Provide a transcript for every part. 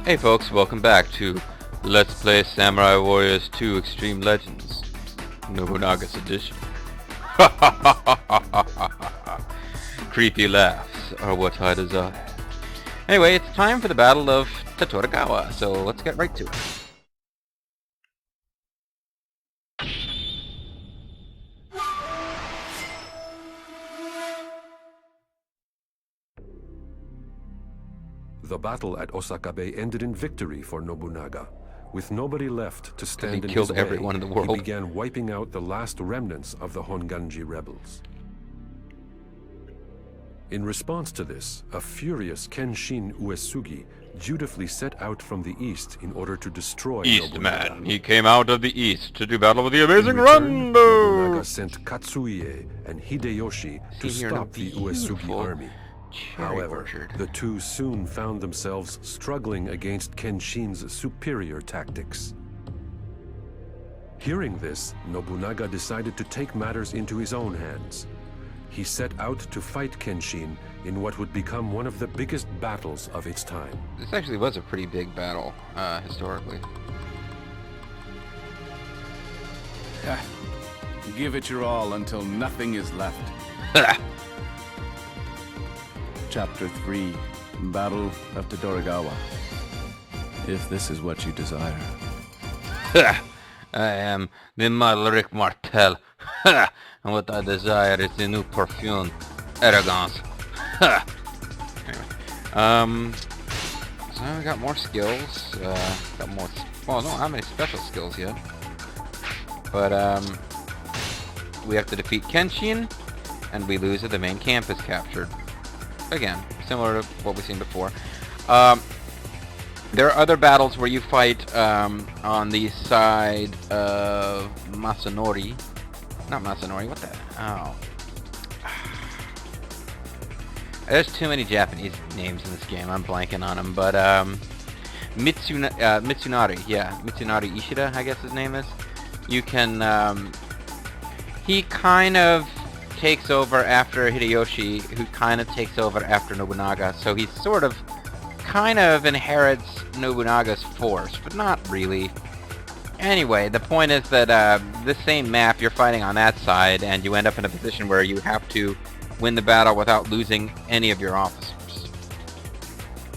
Hey folks, welcome back to Let's Play Samurai Warriors 2 Extreme Legends, Nobunaga's edition. Creepy laughs are what I desire. Anyway, it's time for the Battle of Tatoragawa, so let's get right to it. The battle at Osaka Bay ended in victory for Nobunaga. With nobody left to stand in killed his way, everyone in the world. he began wiping out the last remnants of the Honganji rebels. In response to this, a furious Kenshin Uesugi dutifully set out from the east in order to destroy Nobunaga. Eastman, he came out of the east to do battle with the amazing Rondo! Rondo! Nobunaga sent Katsuie and Hideyoshi to stop the Uesugi army. However, orchard. the two soon found themselves struggling against Kenshin's superior tactics. Hearing this, Nobunaga decided to take matters into his own hands. He set out to fight Kenshin in what would become one of the biggest battles of its time. This actually was a pretty big battle, historically. Give it your all until nothing is left. Chapter 3, Battle of Tatoragawa. If this is what you desire. I am the Malric Martel. And what I desire is the new perfume, Arrogance. Anyway, so we got more skills. Got more. Well, I don't have many special skills yet. But we have to defeat Kenshin, and we lose if the main camp is captured. Again, similar to what we've seen before. There are other battles where you fight on the side of Masanori. Not Masanori, what the? Oh. There's too many Japanese names in this game, I'm blanking on them. But Mitsunari, yeah. Mitsunari Ishida, I guess his name is. You can, he kind of takes over after Hideyoshi, who kind of takes over after Nobunaga, so he sort of kind of inherits Nobunaga's force, but not really. Anyway, the point is that this same map, you're fighting on that side, and you end up in a position where you have to win the battle without losing any of your officers.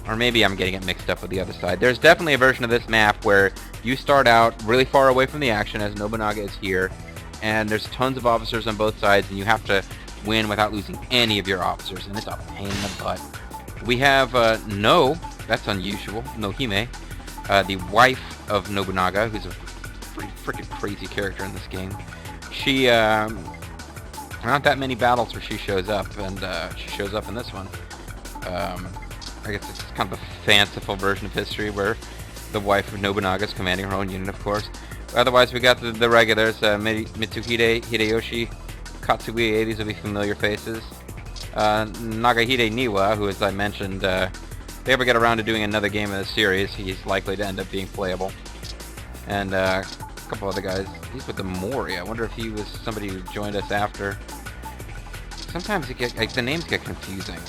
Or maybe I'm getting it mixed up with the other side. There's definitely a version of this map where you start out really far away from the action, as Nobunaga is here, and there's tons of officers on both sides, and you have to win without losing any of your officers, and it's a pain in the butt. We have No, that's unusual, Nohime, the wife of Nobunaga, who's a pretty freaking crazy character in this game. She, not that many battles where she shows up, and she shows up in this one. I guess it's kind of a fanciful version of history where the wife of Nobunaga is commanding her own unit, of course. Otherwise, we got the regulars, Mitsuhide, Hideyoshi, Katsuie, these will be familiar faces. Nagahide Niwa, who, as I mentioned, if they ever get around to doing another game in the series, he's likely to end up being playable. And a couple other guys. He's with the Mori. I wonder if he was somebody who joined us after. Sometimes the names get confusing.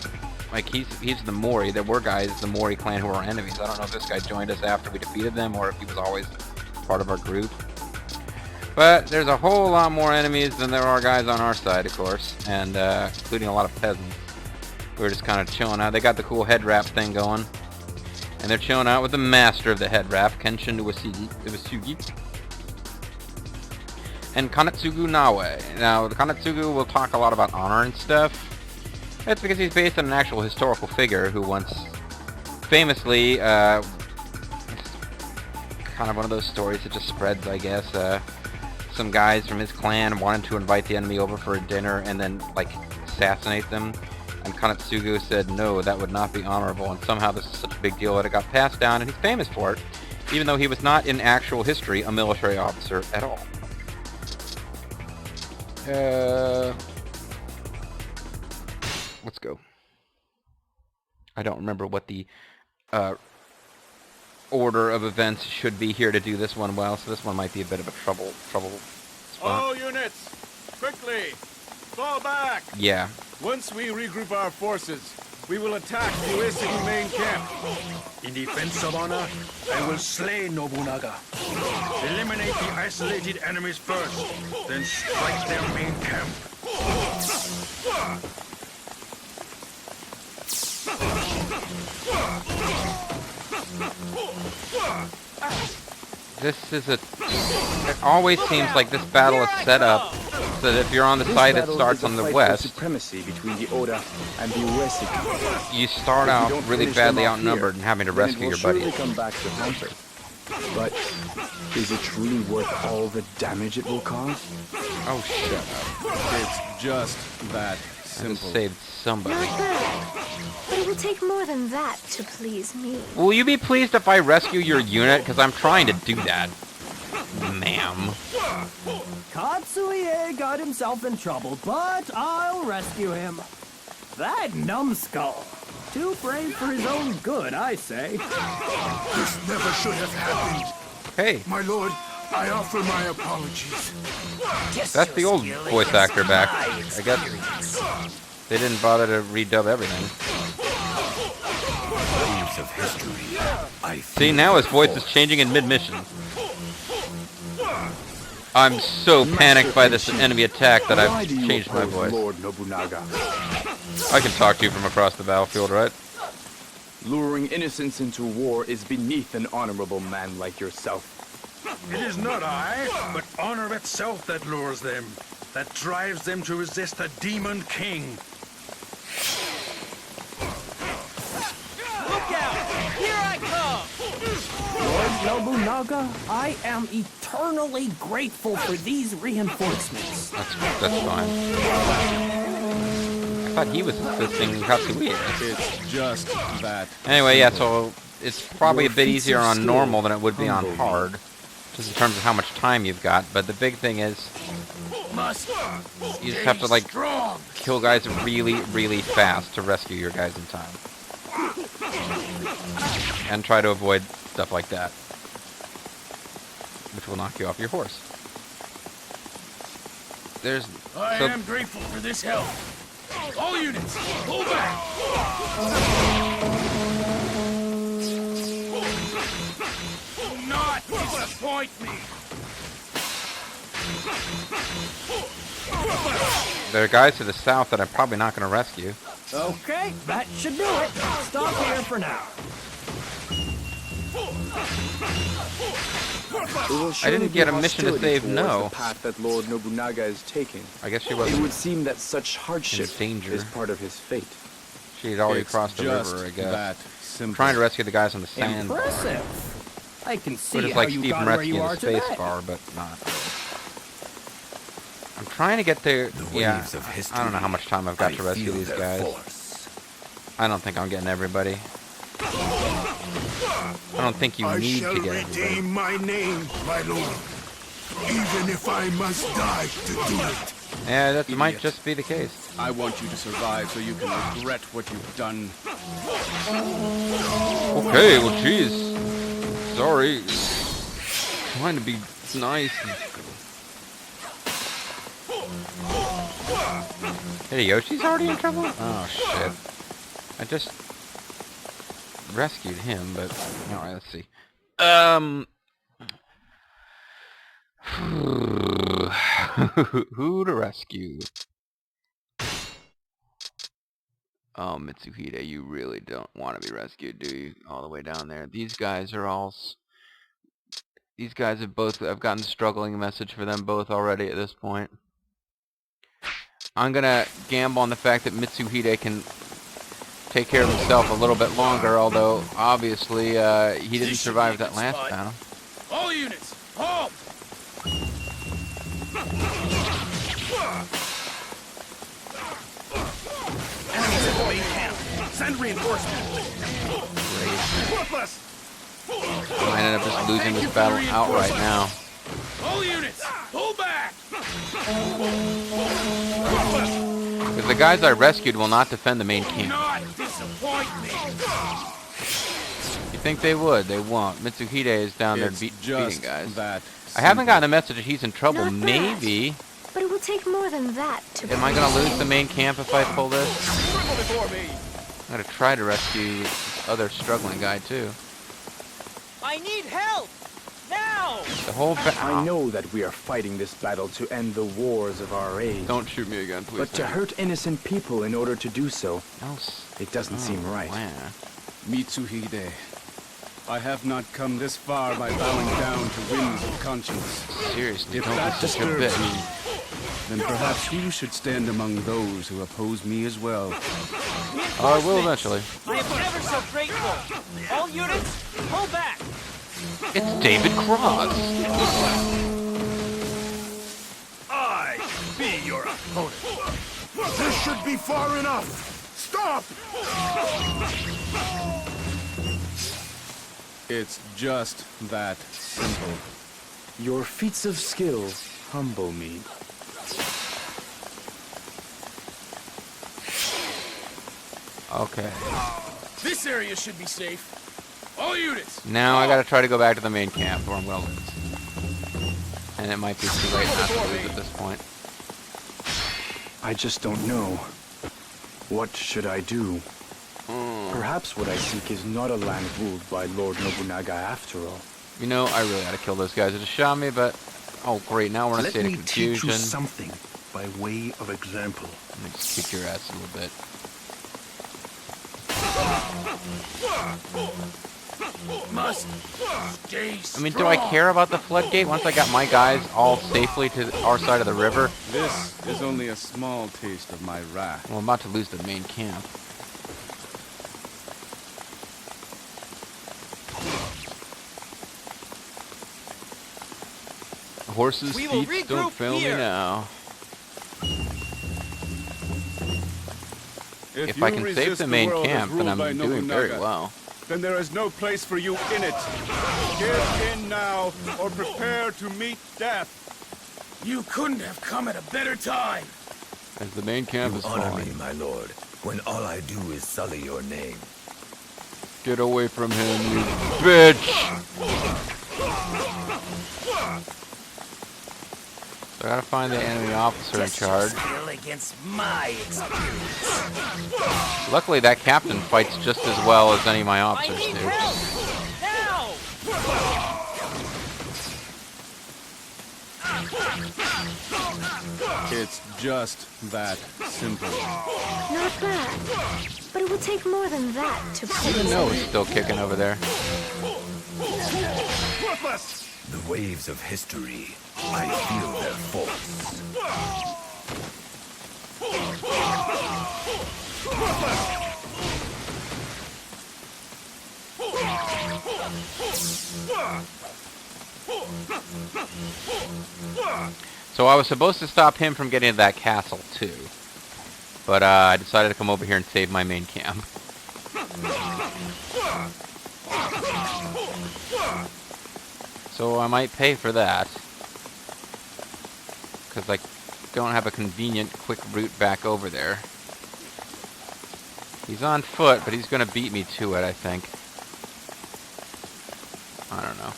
Like, he's the Mori. There were guys, the Mori clan, who were enemies. I don't know if this guy joined us after we defeated them, or if he was always part of our group. But there's a whole lot more enemies than there are guys on our side, of course, and including a lot of peasants. We're just kind of chilling out. They got the cool head wrap thing going, and they're chilling out with the master of the head wrap, Kenshin Uesugi, and Kanetsugu Nawe. Now, the Kanetsugu will talk a lot about honor and stuff. That's because he's based on an actual historical figure who once famously, kind of one of those stories that just spreads, I guess. Some guys from his clan wanted to invite the enemy over for a dinner and then, like, assassinate them. And Kanetsugu said, no, that would not be honorable. And somehow this is such a big deal that it got passed down, and he's famous for it, even though he was not in actual history a military officer at all. Let's go. I don't remember what the order of events should be here to do this one well, so this one might be a bit of a trouble spot. All units, quickly, fall back! Yeah. Once we regroup our forces, we will attack the Uesugi main camp. In defense of honor, I will slay Nobunaga. Eliminate the isolated enemies first, then strike their main camp. This is a... It always seems like this battle is set up so that if you're on the side that starts on the west, supremacy between the Oda and the Uesugi. you start out really badly outnumbered and having to rescue your buddies. Come back to haunt her. But is it truly worth all the damage it will cause? Oh, shut up. It's just that I simple. just saved somebody. Not bad. But it will take more than that to please me. Will you be pleased if I rescue your unit? Because I'm trying to do that. Ma'am. Katsuie got himself in trouble, but I'll rescue him. That numbskull. Too brave for his own good, I say. This never should have happened. Hey, My lord, I offer my apologies. that's the old voice actor back. I guess they didn't bother to redub everything. Waves of history. I See, now his voice is changing in mid-mission. I'm so panicked by this enemy attack that Why I've do you changed my oppose voice. Lord Nobunaga? I can talk to you from across the battlefield, right? Luring innocents into war is beneath an honorable man like yourself. It is not I, but honor itself that lures them, that drives them to resist a demon king. Look out! Here I come! Lord Nobunaga, I am eternally grateful for these reinforcements. That's fine. I thought he was assisting Katsuie. It's just that. Anyway, yeah, so it's probably a bit easier on normal than it would be on hard, just in terms of how much time you've got, but the big thing is you just have to, like, kill guys really, really fast to rescue your guys in time. And try to avoid stuff like that, which will knock you off your horse. I am grateful for this help. All units, pull back! Do not disappoint me! There are guys to the south that I'm probably not going to rescue. Okay, that should do it. Stop here for now. I didn't get a mission to save, no. The path that Lord Nobunaga is taking. I guess she It wasn't would seem that such hardship in danger. is part of his fate. She had already It's crossed the just river, I guess. that simple. Trying to rescue the guys on the sand. Impressive. I can see But it's how like you Steve got from where you rescuing are the space today. bar, but not. I'm trying to get there. Yeah, waves of history. I don't know how much time I've got I to rescue feel these their guys. force. I don't think I'm getting everybody. I don't think you I need shall to get everybody. redeem my name, my lord. Even if I must die to do it. Yeah, that might Idiot. just be the case. I want you to survive so you can regret what you've done. Okay, well, jeez. Sorry. Trying to be nice. Hideyoshi's already in trouble? Oh, shit. I just rescued him, but... Alright, let's see. Who to rescue? Oh, Mitsuhide, you really don't want to be rescued, do you? All the way down there. These guys are all... These guys have both... I've gotten a struggling message for them both already at this point. I'm gonna gamble on the fact that Mitsuhide can take care of himself a little bit longer, although obviously he didn't survive that last battle. All units, halt! Enemies at the main camp. Send reinforcements. Plus, I ended up just losing this battle outright now. all units, pull back! Because the guys I rescued will not defend the main camp. Not disappoint me. You think they would? They won't. Mitsuhide is down there It's beating just guys. that I haven't simple. gotten a message that he's in trouble. Not bad. Maybe. But it will take more than that to Am I going to lose the main camp if I pull this? Triple before me. I'm going to try to rescue other struggling guy too. I need help! Now! The whole I know that we are fighting this battle to end the wars of our age. Don't shoot me again, please. But to hurt innocent people in order to do so, it doesn't seem right. Wow. Mitsuhide, I have not come this far by bowing down to winds of conscience. Seriously, If don't that be such a disturbs bitch. me, then perhaps you should stand among those who oppose me as well. Oh, I will eventually. I am ever so grateful. All units, pull back. It's David Cross. I be your opponent. This should be far enough! Stop! It's just that simple. Your feats of skill humble me. Okay. This area should be safe. All units. Now I gotta try to go back to the main camp, or I'm gonna lose. And it might be too late not to lose at this point. I just don't know. What should I do? Perhaps what I seek is not a land ruled by Lord Nobunaga after all. You know, I really gotta kill those guys that just shot me, but... Oh, great, now we're in a Let state of me teach confusion. you something by way of example. Let me just kick your ass a little bit. Must stay I mean, do I care about the floodgate once I got my guys all safely to our side of the river? This is only a small taste of my wrath. Well, I'm about to lose the main camp. Horses' We will feet don't regroup fail me here. now. If you I can save resist the main world as camp, then ruled I'm by doing very Nobunaga, well. then there is no place for you in it. Give in now, or prepare to meet death. You couldn't have come at a better time. As the main camp is Honor falling. me, my lord, when all I do is sully your name. Get away from him, you bitch! So I gotta find the enemy officer in charge. Against my experience. Luckily, that captain fights just as well as any of my I officers need do. help. Now. It's just that simple. Not bad. But it will take more than that to pull The this nose off. still kicking over there. The waves of history, I feel their force. So I was supposed to stop him from getting to that castle too, but I decided to come over here and save my main camp. So I might pay for that, because I don't have a convenient, quick route back over there. He's on foot, but he's going to beat me to it, I think. I don't know.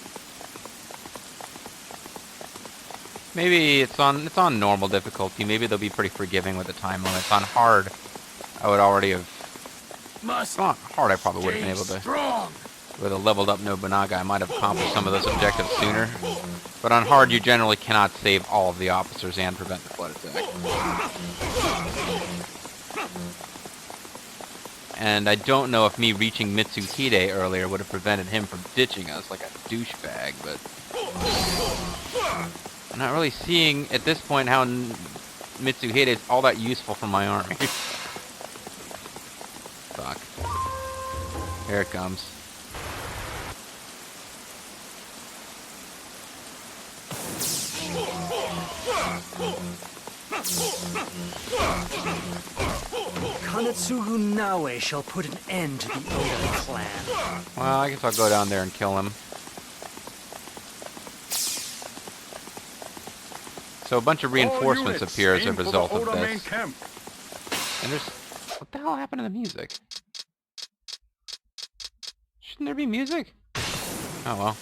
Maybe it's on normal difficulty. Maybe they'll be pretty forgiving with the time limits. On hard, I would already have... On hard, I probably would have been able to... Strong. With a leveled up Nobunaga, I might have accomplished some of those objectives sooner. But on hard, you generally cannot save all of the officers and prevent the flood attack. And I don't know if me reaching Mitsuhide earlier would have prevented him from ditching us like a douchebag, but... I'm not really seeing, at this point, how Mitsuhide is all that useful for my army. Fuck. Here it comes. Kanetsugu Naue shall put an end to the Oda clan. Well, I guess I'll go down there and kill him. So a bunch of reinforcements appear as a result of this. And there's... What the hell happened to the music? Shouldn't there be music? Oh well.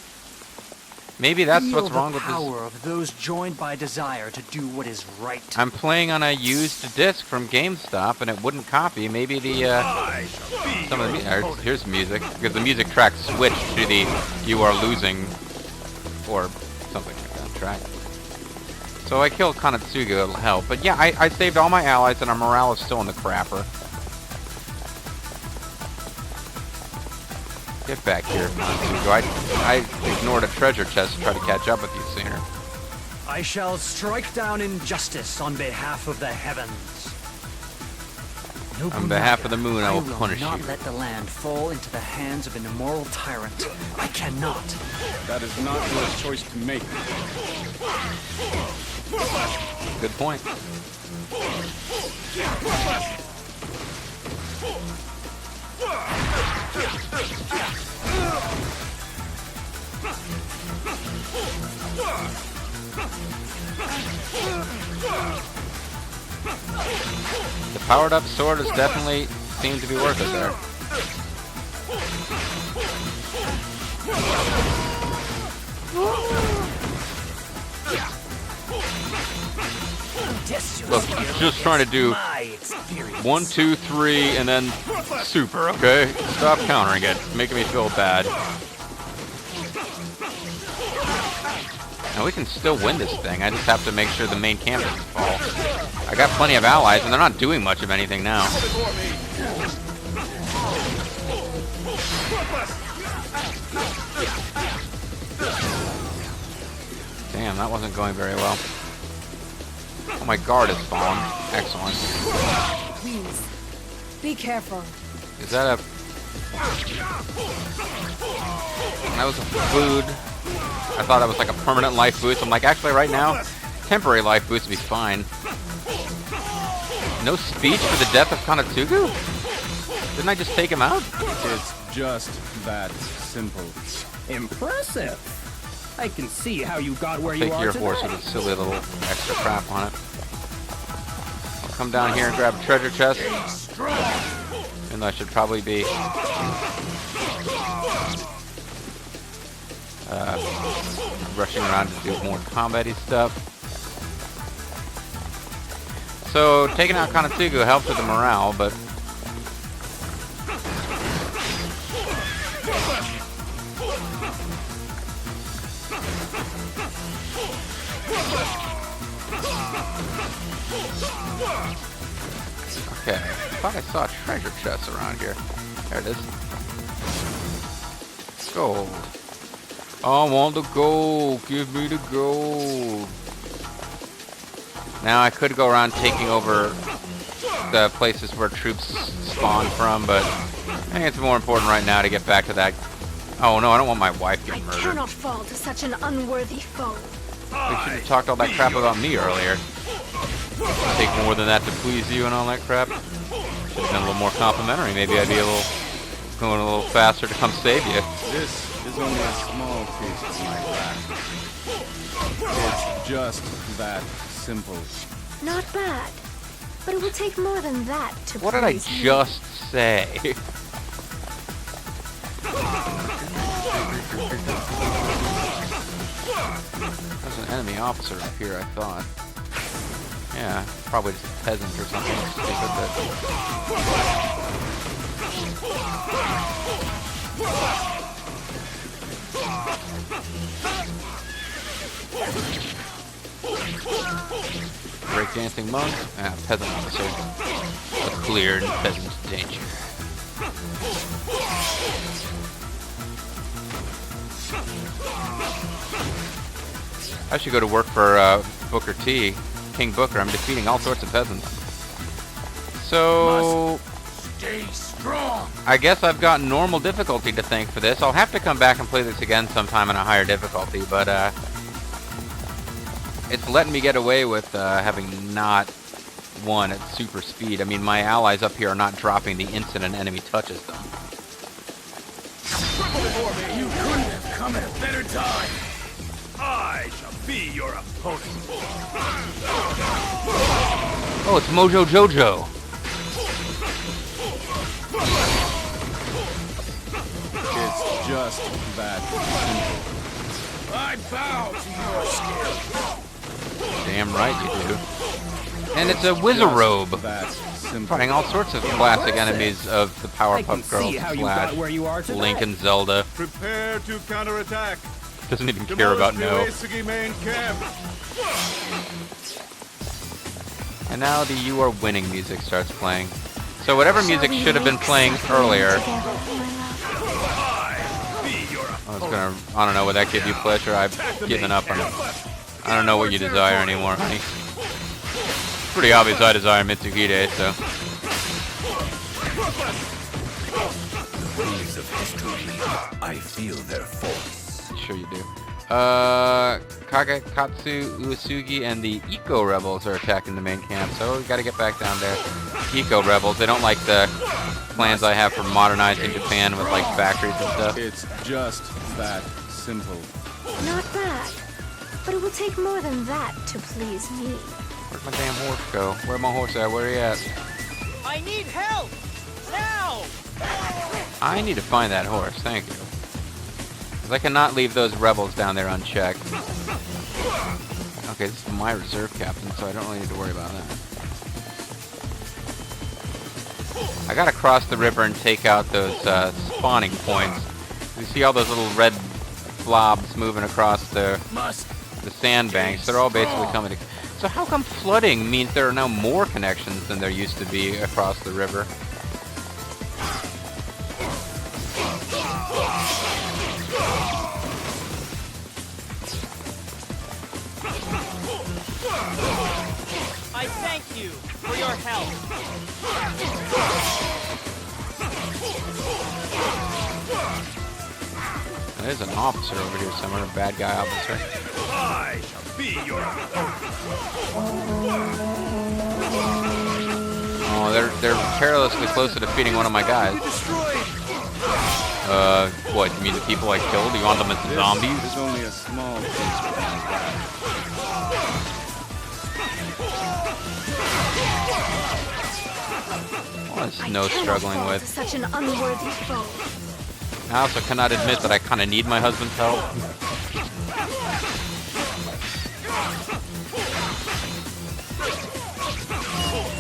Maybe that's Feel what's wrong the with this. power of those joined by desire to do what is right. I'm playing on a used disc from GameStop, and it wouldn't copy. Maybe the some of the here's music, because the music track switched to the "You Are Losing" or something like that track. So I killed Kanetsugu, it'll help. But yeah, I saved all my allies, and our morale is still in the crapper. Get back here, Kanetsugu. I ignored a treasure chest to try to catch up with you sooner. I shall strike down injustice on behalf of the heavens. On behalf of the moon, I will punish you. I will not let the land fall into the hands of an immoral tyrant. I cannot. That is not your choice to make. Good point. The powered up sword is definitely seems to be worth it there. Look, I'm just trying to do 1, 2, 3, and then super, okay? Stop countering it. It's making me feel bad. Now we can still win this thing. I just have to make sure the main camp doesn't fall. I got plenty of allies, and they're not doing much of anything now. Damn, that wasn't going very well. Oh, my guard is fallen. Excellent. Please, be careful. Is that a... That was a food. I thought that was like a permanent life boost. I'm like, actually right now, temporary life boost would be fine. No speech for the death of Kanetsugu? Didn't I just take him out? It's just that simple. Impressive. I can see how you got where Take you are your today. horse with a silly little extra crap on it. I'll come down here and grab a treasure chest. And I should probably be rushing around to do more combat-y stuff. So taking out Kanetsugu helps with the morale, but okay, I thought I saw a treasure chest around here. There it is. Gold. I want the gold. Give me the gold. Now I could go around taking over the places where troops spawn from, but I think it's more important right now to get back to that. Oh no, I don't want my wife getting I murdered. cannot fall to such an unworthy foe. We should have talked all that crap about me earlier. Take more than that to please you and all that crap. Should have been a little more complimentary. Maybe I'd be going a little faster to come save you. This is only a small piece of my craft. It's just that simple. Not bad. But it will take more than that to What did I please me. just say? There's an enemy officer up here, I thought. Yeah, probably just a peasant or something stupid, breakdancing monk, peasant officer. A cleared peasant danger. I should go to work for Booker T, King Booker. I'm defeating all sorts of peasants. So, Stay strong. I guess I've got normal difficulty to thank for this. I'll have to come back and play this again sometime in a higher difficulty, but it's letting me get away with having not won at super speed. I mean, my allies up here are not dropping the instant an enemy touches them. You couldn't have come at a better time. I shall be your opponent. Oh, it's Mojo Jojo. It's just that simple. I bow to your skill. Damn right you do. And it's a wizard robe. Fighting all sorts of classic enemies of the Powerpuff Girls / Link and Zelda. Prepare to counterattack. Doesn't even care about No. Uesugi main camp. And now the "You Are Winning" music starts playing. So whatever music should have been playing earlier. I don't know, would that give you pleasure? I've given up on it. I don't know what you desire anymore, honey. Pretty obvious I desire Mitsuhide, so. The waves of history, I feel their force. Sure you do. Kakatsu Uesugi and the Eco Rebels are attacking the main camp, so we gotta get back down there. Eco Rebels, they don't like the plans I have for modernizing Japan with like factories and stuff. It's just that simple. Not bad. But it will take more than that to please me. Where'd my damn horse go? Where'd my horse at? Where he at? I need help! Now! I need to find that horse, thank you. Because I cannot leave those rebels down there unchecked. Okay, this is my reserve captain, so I don't really need to worry about that. I gotta cross the river and take out those spawning points. You see all those little red blobs moving across the sandbanks. They're all basically coming to... So how come flooding means there are now more connections than there used to be across the river? I thank you for your help. There's an officer over here somewhere, a bad guy officer. I shall be your Oh, they're perilously close to defeating one of my guys. What, you mean the people I killed? You want them as zombies? There's only a small piece behind that. What is No struggling fall with? to such an unworthy foe. I also cannot admit that I kind of need my husband's help.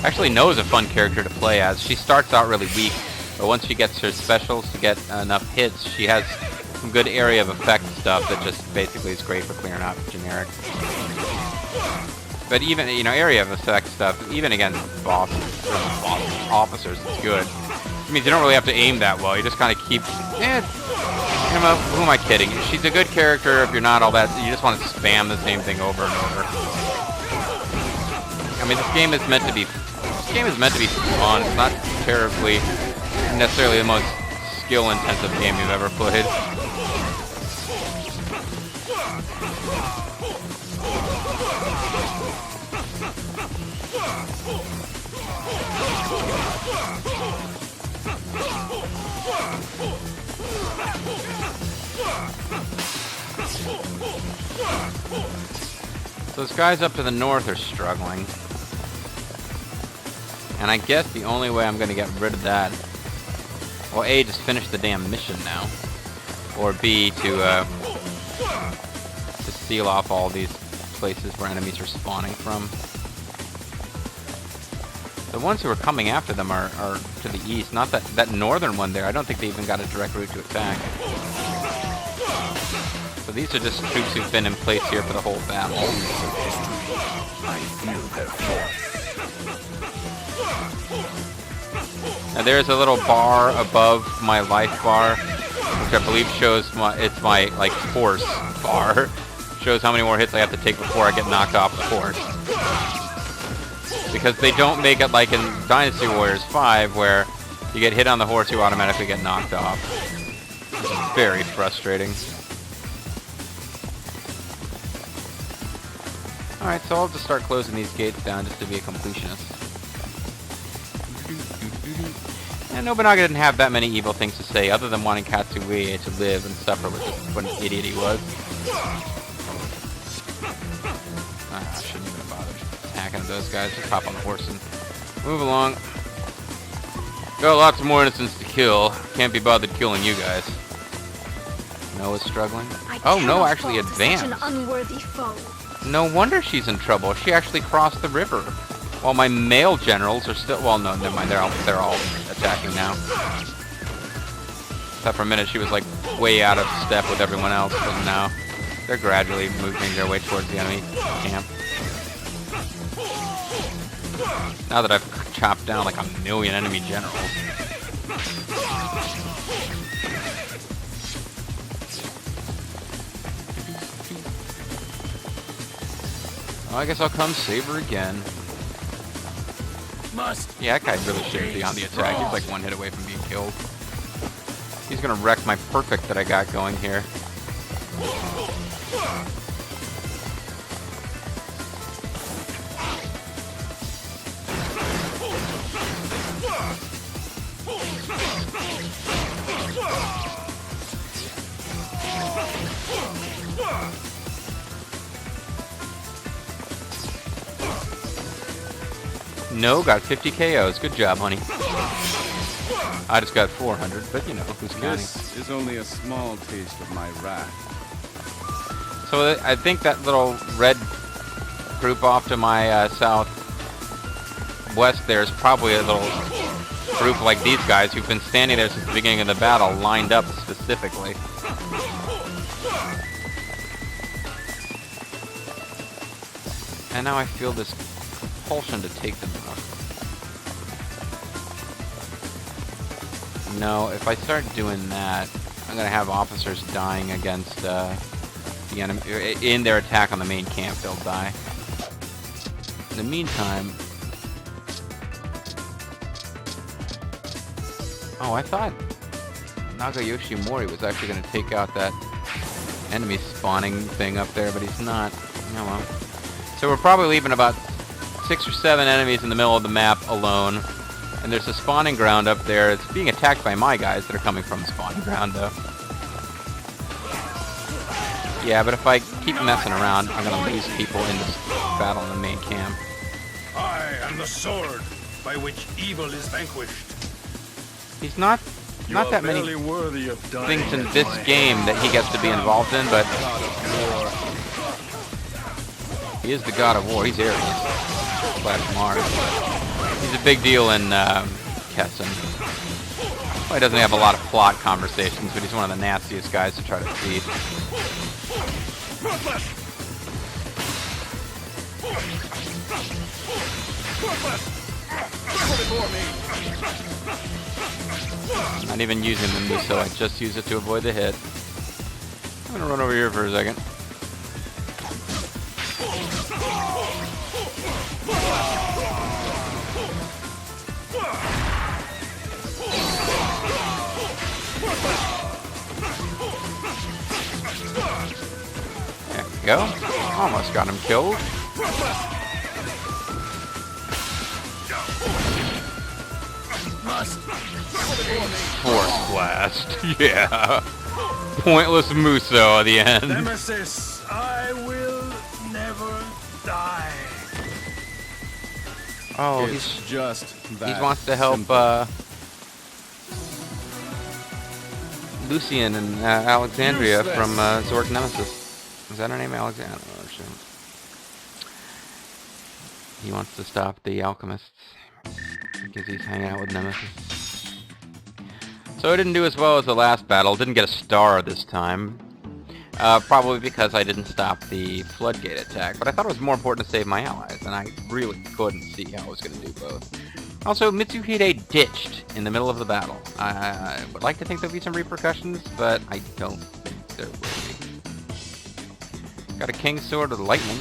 Actually, No is a fun character to play as. She starts out really weak, but once she gets her specials to get enough hits, she has some good area of effect stuff that just basically is great for clearing out generic. But even, you know, area of effect stuff, even against officers, it's good. It means you don't really have to aim that well. You just kind of keep... who am I kidding? She's a good character if you're not all that... You just want to spam the same thing over and over. I mean, this game is meant to be... fun. It's not terribly... necessarily the most skill-intensive game you've ever played. So those guys up to the north are struggling. And I guess the only way I'm going to get rid of that... Well, A, just finish the damn mission now. Or B, to seal off all these places where enemies are spawning from. The ones who are coming after them are to the east. Not that northern one there. I don't think they even got a direct route to attack. So these are just troops who've been in place here for the whole battle. I feel their force. Now there's a little bar above my life bar, which I believe shows it's my like force bar. Shows how many more hits I have to take before I get knocked off the horse. Because they don't make it like in Dynasty Warriors 5, where you get hit on the horse, you automatically get knocked off. It's very frustrating. Alright, so I'll just start closing these gates down just to be a completionist. And Nobunaga didn't have that many evil things to say, other than wanting Katsue to live and suffer with what an idiot he was. I shouldn't even bother attacking those guys. Just hop on the horse and move along. Got lots more innocents to kill. Can't be bothered killing you guys. Noah's struggling. I Oh, no, cannot actually fall to such advanced. an unworthy foe. No wonder she's in trouble. She actually crossed the river. While my male generals are still... Well, no, never mind. They're all attacking now. Except for a minute, she was like way out of step with everyone else, but now they're gradually moving their way towards the enemy camp. Now that I've chopped down like 1,000,000 enemy generals. Well, I guess I'll come save her again. Yeah, that guy really shouldn't be on the attack. He's like one hit away from being killed. He's gonna wreck my perfect that I got going here. No, got 50 KOs. Good job, honey. I just got 400, but you know, who's counting? This is only a small taste of my wrath. So I think that little red group off to my southwest there is probably a little group like these guys who've been standing there since the beginning of the battle, lined up specifically. And now I feel this compulsion to take them out. No, if I start doing that, I'm gonna have officers dying against the enemy in their attack on the main camp. They'll die. In the meantime, oh, I thought Nagayoshi Mori was actually gonna take out that enemy spawning thing up there, but he's not. Oh well. So we're probably leaving about 6 or 7 enemies in the middle of the map alone. And there's a spawning ground up there. It's being attacked by my guys that are coming from the spawning ground, though. Yeah, but if I keep messing around, I'm going to lose people in this battle in the main camp. I am the sword by which evil is vanquished. He's not that many things in this game that he gets to be involved in, but he is the god of war. He's Ares / Mars. He's a big deal in Kenshin. Well, he doesn't have a lot of plot conversations, but he's one of the nastiest guys to try to feed. Not even using the Muso, I just use it to avoid the hit. I'm gonna run over here for a second. There we go. Almost got him killed. Force blast. Yeah. Pointless Muso at the end. Nemesis, I will never die. Oh, It's just that he wants to help Lucian and Alexandria from Zork Nemesis. Is that her name, Alexandria? He wants to stop the alchemists because he's hanging out with Nemesis. So I didn't do as well as the last battle. Didn't get a star this time. Probably because I didn't stop the floodgate attack. But I thought it was more important to save my allies, and I really couldn't see how I was going to do both. Also, Mitsuhide ditched in the middle of the battle. I would like to think there'll be some repercussions, but I don't think there will be. Got a King's Sword of Lightning.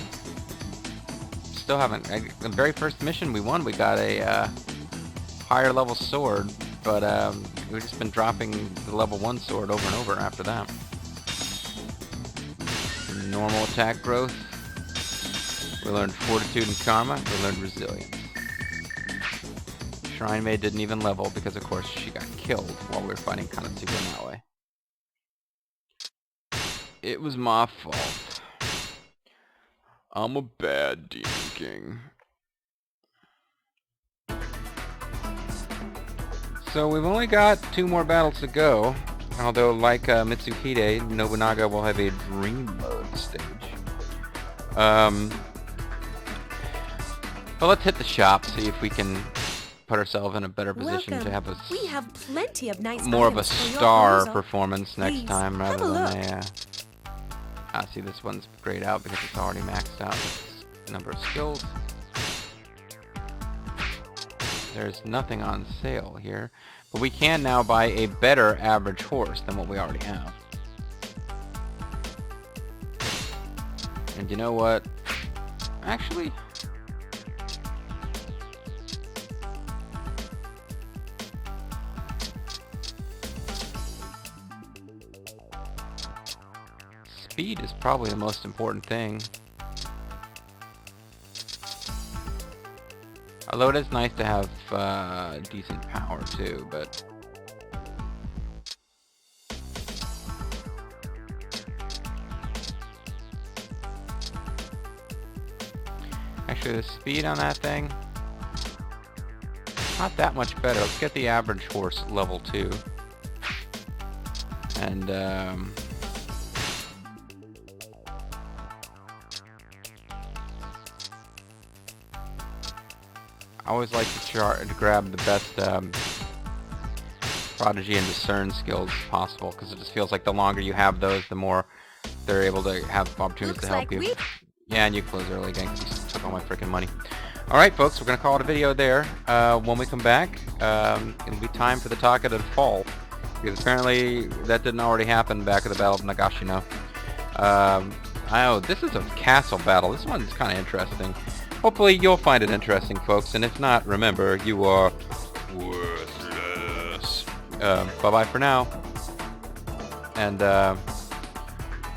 Still haven't... the very first mission we won, we got a higher level sword, but we've just been dropping the level 1 sword over and over after that. Normal attack growth. We learned Fortitude and Karma. We learned Resilience. Shrine Maid didn't even level because, of course, she got killed while we were fighting Kanatsuka that way. It was my fault. I'm a bad Demon King. So we've only got 2 more battles to go. Although, like Mitsuhide, Nobunaga will have a dream mode stage. Well, let's hit the shop, see if we can put ourselves in a better position to have We have plenty of nice more of a items for your star perusal. performance next Please, time have rather a than look. a... see, this one's grayed out because it's already maxed out with its number of skills. There's nothing on sale here, but we can now buy a better average horse than what we already have. And you know what? Actually... speed is probably the most important thing. Although it is nice to have decent power too, but... actually, the speed on that thing, not that much better. Let's get the average horse level 2. And, I always like to grab the best prodigy and discern skills possible, because it just feels like the longer you have those, the more they're able to have opportunities to help you. Yeah, and you close early again because you took all my freaking money. Alright folks, we're going to call it a video there. When we come back, it'll be time for the Taka to fall, because apparently that didn't already happen back at the Battle of Nagashino. Oh, this is a castle battle. This one's kind of interesting. Hopefully you'll find it interesting, folks, and if not, remember, you are worthless. Bye-bye for now. And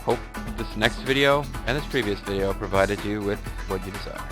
hope this next video and this previous video provided you with what you desire.